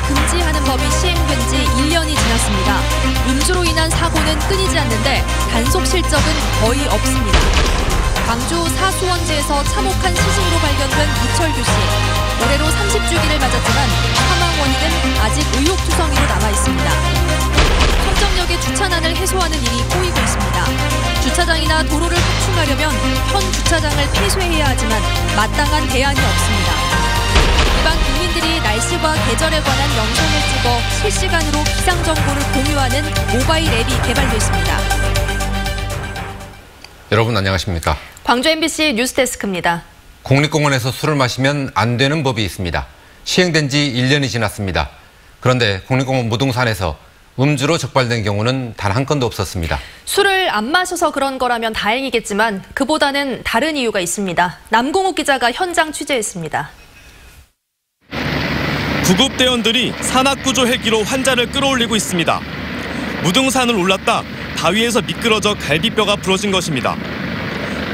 금지하는 법이 시행된 지 1년이 지났습니다. 음주로 인한 사고는 끊이지 않는데 단속 실적은 거의 없습니다. 광주 사수원지에서 참혹한 시신으로 발견된 이철규 씨. 올해로 30주기를 맞았지만 사망 원인은 아직 의혹투성이로 남아 있습니다. 청정역의 주차난을 해소하는 일이 꼬이고 있습니다. 주차장이나 도로를 확충하려면 현 주차장을 폐쇄해야 하지만 마땅한 대안이 없습니다. 일반 국민들이 날씨와 계절에 관한 영상을 찍어 실시간으로 기상 정보를 공유하는 모바일 앱이 개발됐습니다. 여러분 안녕하십니까? 광주 MBC 뉴스데스크입니다. 국립공원에서 술을 마시면 안 되는 법이 있습니다. 시행된 지 1년이 지났습니다. 그런데 국립공원 무등산에서 음주로 적발된 경우는 단 한 건도 없었습니다. 술을 안 마셔서 그런 거라면 다행이겠지만 그보다는 다른 이유가 있습니다. 남궁욱 기자가 현장 취재했습니다. 구급대원들이 산악구조 헬기로 환자를 끌어올리고 있습니다. 무등산을 올랐다 바위에서 미끄러져 갈비뼈가 부러진 것입니다.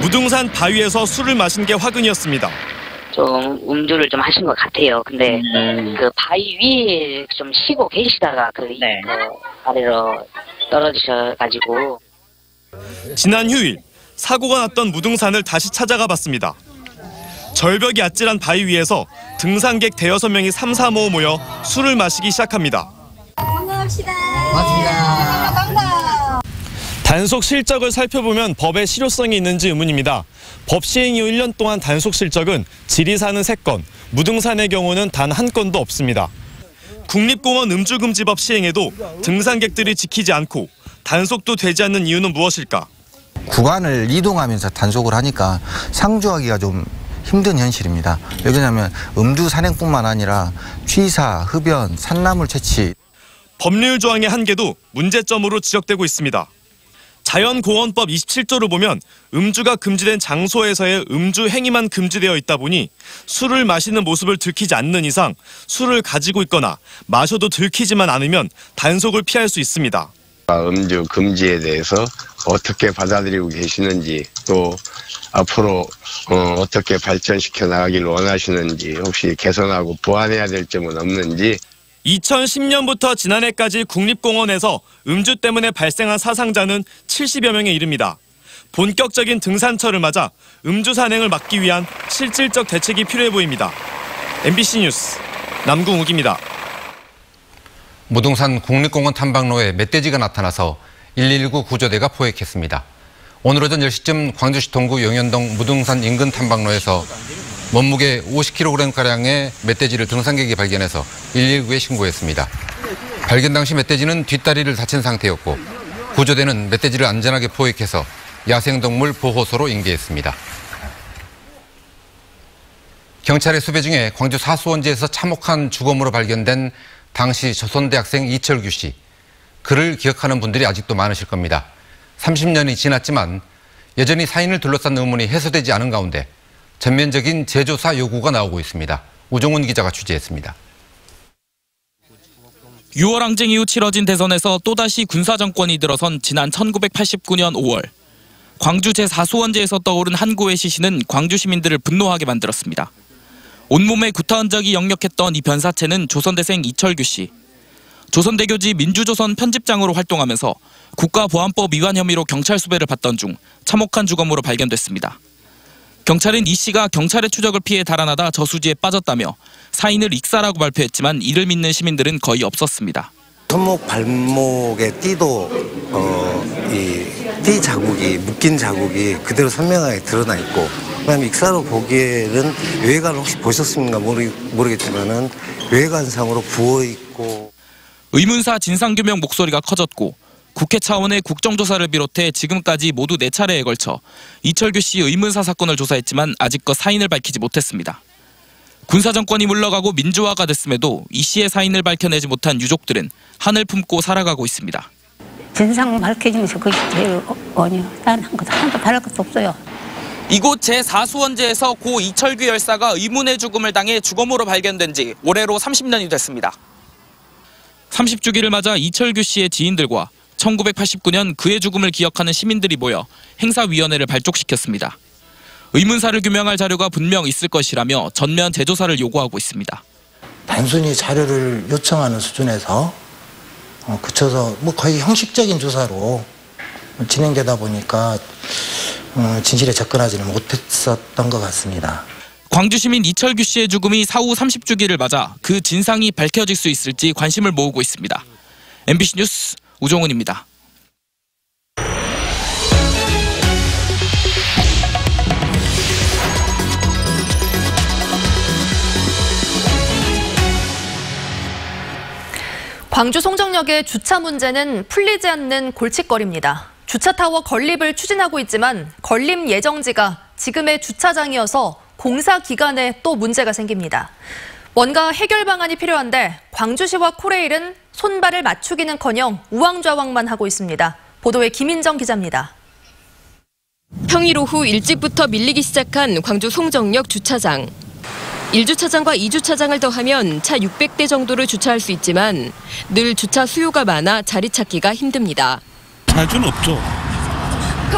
무등산 바위에서 술을 마신 게 화근이었습니다. 좀 음주를 좀 하신 것 같아요. 근데 그 바위 위에 좀 쉬고 계시다가 그 아래로 떨어지셔가지고. 지난 휴일 사고가 났던 무등산을 다시 찾아가 봤습니다. 절벽이 아찔한 바위 위에서 등산객 대여섯 명이 삼삼오오 모여 술을 마시기 시작합니다. 건강합시다. 고맙습니다. 단속 실적을 살펴보면 법의 실효성이 있는지 의문입니다. 법 시행 이후 1년 동안 단속 실적은 지리산은 3건, 무등산의 경우는 단 한 건도 없습니다. 국립공원 음주금지법 시행에도 등산객들이 지키지 않고 단속도 되지 않는 이유는 무엇일까? 구간을 이동하면서 단속을 하니까 상주하기가 좀 힘든 현실입니다. 왜냐하면 음주 산행뿐만 아니라 취사, 흡연, 산나물 채취. 법률 조항의 한계도 문제점으로 지적되고 있습니다. 자연공원법 27조를 보면 음주가 금지된 장소에서의 음주 행위만 금지되어 있다 보니 술을 마시는 모습을 들키지 않는 이상 술을 가지고 있거나 마셔도 들키지만 않으면 단속을 피할 수 있습니다. 음주 금지에 대해서 어떻게 받아들이고 계시는지 또 앞으로 어떻게 발전시켜 나가길 원하시는지 혹시 개선하고 보완해야 될 점은 없는지. 2010년부터 지난해까지 국립공원에서 음주 때문에 발생한 사상자는 70여 명에 이릅니다. 본격적인 등산철을 맞아 음주 산행을 막기 위한 실질적 대책이 필요해 보입니다. MBC 뉴스 남궁욱입니다. 무등산 국립공원 탐방로에 멧돼지가 나타나서 119 구조대가 포획했습니다. 오늘 오전 10시쯤 광주시 동구 용현동 무등산 인근 탐방로에서 몸무게 50kg가량의 멧돼지를 등산객이 발견해서 119에 신고했습니다. 발견 당시 멧돼지는 뒷다리를 다친 상태였고 구조대는 멧돼지를 안전하게 포획해서 야생동물 보호소로 인계했습니다. 경찰의 수배 중에 광주 사수원지에서 참혹한 주검으로 발견된 당시 조선대학생 이철규 씨. 그를 기억하는 분들이 아직도 많으실 겁니다. 30년이 지났지만 여전히 사인을 둘러싼 의문이 해소되지 않은 가운데 전면적인 재조사 요구가 나오고 있습니다. 우종훈 기자가 취재했습니다. 6월 항쟁 이후 치러진 대선에서 또다시 군사정권이 들어선 지난 1989년 5월. 광주 제4수원지에서 떠오른 한 구의 시신은 광주 시민들을 분노하게 만들었습니다. 온몸에 구타 흔적이 역력했던 이 변사체는 조선대생 이철규 씨. 조선대교지 민주조선 편집장으로 활동하면서 국가보안법 위반 혐의로 경찰 수배를 받던 중 참혹한 주검으로 발견됐습니다. 경찰은 이 씨가 경찰의 추적을 피해 달아나다 저수지에 빠졌다며 사인을 익사라고 발표했지만 이를 믿는 시민들은 거의 없었습니다. 손목 발목의 띠도 이 띠 자국이 묶인 자국이 그대로 선명하게 드러나 있고, 그다음에 익사로 보기에는 외관을 혹시 보셨습니까 모르겠지만은 외관상으로 부어 있고. 의문사 진상규명 목소리가 커졌고 국회 차원의 국정조사를 비롯해 지금까지 모두 4차례에 걸쳐 이철규 씨 의문사 사건을 조사했지만 아직껏 사인을 밝히지 못했습니다. 군사정권이 물러가고 민주화가 됐음에도 이 씨의 사인을 밝혀내지 못한 유족들은 한을 품고 살아가고 있습니다. 진상 밝혀지면서 그게 제일 어려워. 난 한 것도 하나도 바랄 것도 없어요. 이곳 제4수원지에서 고 이철규 열사가 의문의 죽음을 당해 주검으로 발견된 지 올해로 30년이 됐습니다. 30주기를 맞아 이철규 씨의 지인들과 1989년 그의 죽음을 기억하는 시민들이 모여 행사위원회를 발족시켰습니다. 의문사를 규명할 자료가 분명 있을 것이라며 전면 재조사를 요구하고 있습니다. 단순히 자료를 요청하는 수준에서 그쳐서 뭐 거의 형식적인 조사로 진행되다 보니까 진실에 접근하지는 못했었던 것 같습니다. 광주 시민 이철규 씨의 죽음이 사후 30주기를 맞아 그 진상이 밝혀질 수 있을지 관심을 모으고 있습니다. MBC 뉴스 우종훈입니다. 광주 송정역의 주차 문제는 풀리지 않는 골칫거리입니다. 주차타워 건립을 추진하고 있지만 건립 예정지가 지금의 주차장이어서 공사 기간에 또 문제가 생깁니다. 뭔가 해결 방안이 필요한데 광주시와 코레일은 손발을 맞추기는커녕 우왕좌왕만 하고 있습니다. 보도에 김인정 기자입니다. 평일 오후 일찍부터 밀리기 시작한 광주 송정역 주차장. 1주차장과 2주차장을 더하면 차 600대 정도를 주차할 수 있지만 늘 주차 수요가 많아 자리 찾기가 힘듭니다. 자주는 없죠.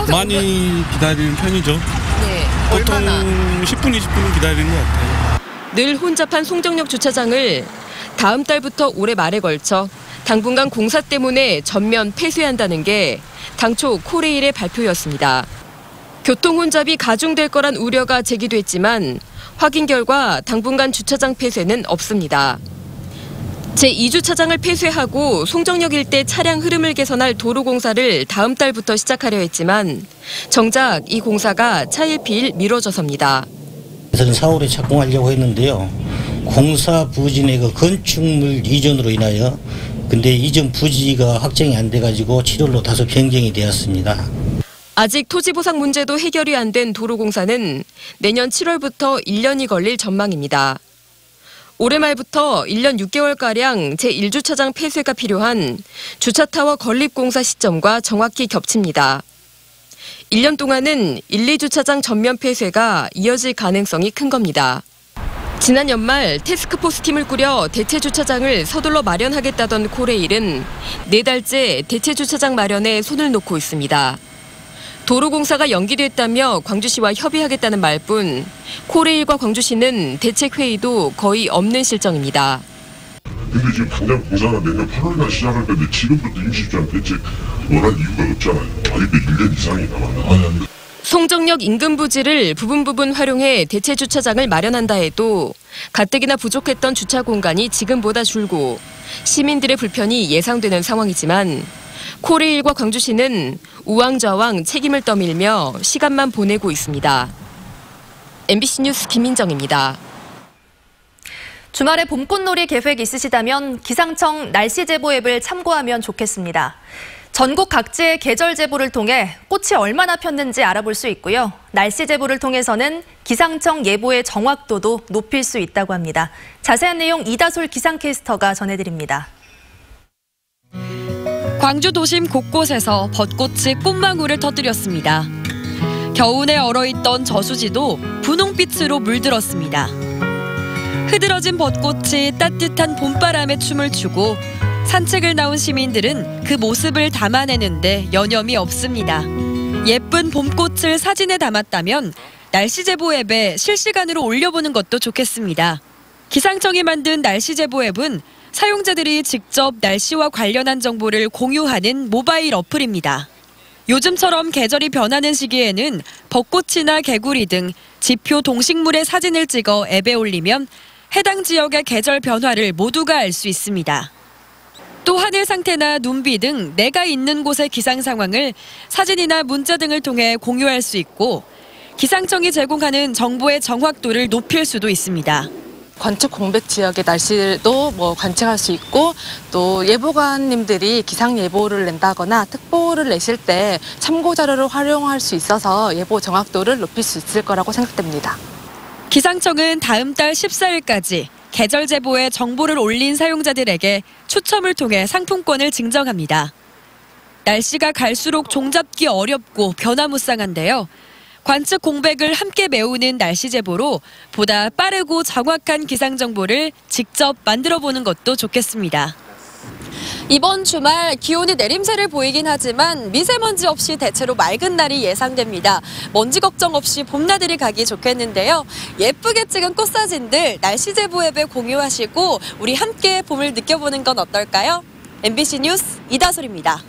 많이 기다리는 편이죠. 네, 보통 얼마나? 10분, 20분은 기다리는 것 같아요. 늘 혼잡한 송정역 주차장을 다음 달부터 올해 말에 걸쳐 당분간 공사 때문에 전면 폐쇄한다는 게 당초 코레일의 발표였습니다. 교통 혼잡이 가중될 거란 우려가 제기됐지만 확인 결과 당분간 주차장 폐쇄는 없습니다. 제2주차장을 폐쇄하고 송정역 일대 차량 흐름을 개선할 도로 공사를 다음 달부터 시작하려 했지만 정작 이 공사가 차일피일 미뤄져서입니다. 그래서 4월에 착공하려고 했는데요. 공사 부진의 그 건축물 이전으로 인하여 근데 이전 부지가 확정이 안 돼가지고 7월로 다소 변경이 되었습니다. 아직 토지 보상 문제도 해결이 안 된 도로 공사는 내년 7월부터 1년이 걸릴 전망입니다. 올해 말부터 1년 6개월가량 제1주차장 폐쇄가 필요한 주차타워 건립 공사 시점과 정확히 겹칩니다. 1년 동안은 1, 2주차장 전면 폐쇄가 이어질 가능성이 큰 겁니다. 지난 연말 태스크포스 팀을 꾸려 대체 주차장을 서둘러 마련하겠다던 코레일은 4달째 대체 주차장 마련에 손을 놓고 있습니다. 도로 공사가 연기됐다며 광주시와 협의하겠다는 말뿐 코레일과 광주시는 대책 회의도 거의 없는 실정입니다. 근데 지금 당장 공사가 내년 8월날 시작할 건데 지금부터 임시주차장 대책 원할 이유가 없잖아요. 아직도 1년 이상이 남았는데. 송정역 인근 부지를 부분 활용해 대체 주차장을 마련한다 해도 가뜩이나 부족했던 주차 공간이 지금보다 줄고 시민들의 불편이 예상되는 상황이지만 코레일과 광주시는 우왕좌왕 책임을 떠밀며 시간만 보내고 있습니다. MBC 뉴스 김민정입니다. 주말에 봄꽃놀이 계획 있으시다면 기상청 날씨 제보 앱을 참고하면 좋겠습니다. 전국 각지의 계절 제보를 통해 꽃이 얼마나 폈는지 알아볼 수 있고요. 날씨 제보를 통해서는 기상청 예보의 정확도도 높일 수 있다고 합니다. 자세한 내용 이다솔 기상캐스터가 전해드립니다. 광주 도심 곳곳에서 벚꽃이 꽃망울을 터뜨렸습니다. 겨우내 얼어있던 저수지도 분홍빛으로 물들었습니다. 흐드러진 벚꽃이 따뜻한 봄바람에 춤을 추고 산책을 나온 시민들은 그 모습을 담아내는데 여념이 없습니다. 예쁜 봄꽃을 사진에 담았다면 날씨 제보 앱에 실시간으로 올려보는 것도 좋겠습니다. 기상청이 만든 날씨 제보 앱은 사용자들이 직접 날씨와 관련한 정보를 공유하는 모바일 어플입니다. 요즘처럼 계절이 변하는 시기에는 벚꽃이나 개구리 등 지표 동식물의 사진을 찍어 앱에 올리면 해당 지역의 계절 변화를 모두가 알 수 있습니다. 또 하늘 상태나 눈비 등 내가 있는 곳의 기상 상황을 사진이나 문자 등을 통해 공유할 수 있고 기상청이 제공하는 정보의 정확도를 높일 수도 있습니다. 관측 공백 지역의 날씨도 관측할 수 있고 또 예보관님들이 기상 예보를 낸다거나 특보를 내실 때 참고 자료를 활용할 수 있어서 예보 정확도를 높일 수 있을 거라고 생각됩니다. 기상청은 다음 달 14일까지 계절 제보에 정보를 올린 사용자들에게 추첨을 통해 상품권을 증정합니다. 날씨가 갈수록 종잡기 어렵고 변화무쌍한데요. 관측 공백을 함께 메우는 날씨 제보로 보다 빠르고 정확한 기상 정보를 직접 만들어 보는 것도 좋겠습니다. 이번 주말 기온이 내림세를 보이긴 하지만 미세먼지 없이 대체로 맑은 날이 예상됩니다. 먼지 걱정 없이 봄나들이 가기 좋겠는데요. 예쁘게 찍은 꽃사진들 날씨 제보 앱에 공유하시고 우리 함께 봄을 느껴보는 건 어떨까요? MBC 뉴스 이다솔입니다.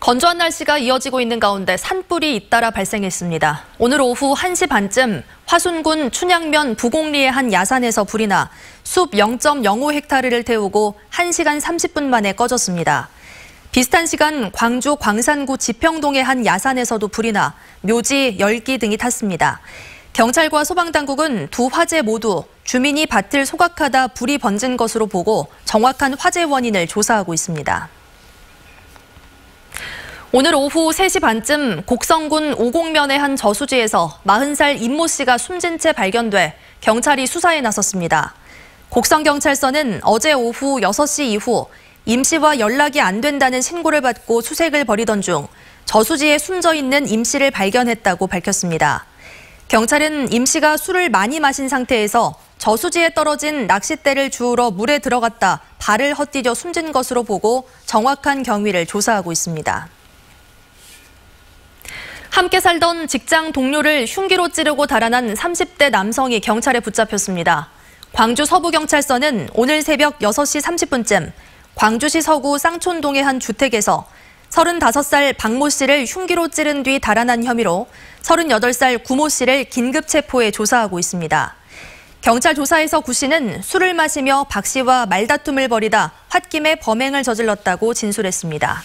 건조한 날씨가 이어지고 있는 가운데 산불이 잇따라 발생했습니다. 오늘 오후 1시 반쯤 화순군 춘향면 부곡리의 한 야산에서 불이 나 숲 0.05헥타르를 태우고 1시간 30분 만에 꺼졌습니다. 비슷한 시간 광주 광산구 지평동의 한 야산에서도 불이 나 묘지, 열기 등이 탔습니다. 경찰과 소방당국은 두 화재 모두 주민이 밭을 소각하다 불이 번진 것으로 보고 정확한 화재 원인을 조사하고 있습니다. 오늘 오후 3시 반쯤 곡성군 오곡면의 한 저수지에서 40살 임모 씨가 숨진 채 발견돼 경찰이 수사에 나섰습니다. 곡성경찰서는 어제 오후 6시 이후 임 씨와 연락이 안 된다는 신고를 받고 수색을 벌이던 중 저수지에 숨져 있는 임 씨를 발견했다고 밝혔습니다. 경찰은 임 씨가 술을 많이 마신 상태에서 저수지에 떨어진 낚싯대를 주우러 물에 들어갔다 발을 헛디뎌 숨진 것으로 보고 정확한 경위를 조사하고 있습니다. 함께 살던 직장 동료를 흉기로 찌르고 달아난 30대 남성이 경찰에 붙잡혔습니다. 광주 서부경찰서는 오늘 새벽 6시 30분쯤 광주시 서구 쌍촌동의 한 주택에서 35살 박모 씨를 흉기로 찌른 뒤 달아난 혐의로 38살 구모 씨를 긴급 체포해 조사하고 있습니다. 경찰 조사에서 구 씨는 술을 마시며 박 씨와 말다툼을 벌이다 홧김에 범행을 저질렀다고 진술했습니다.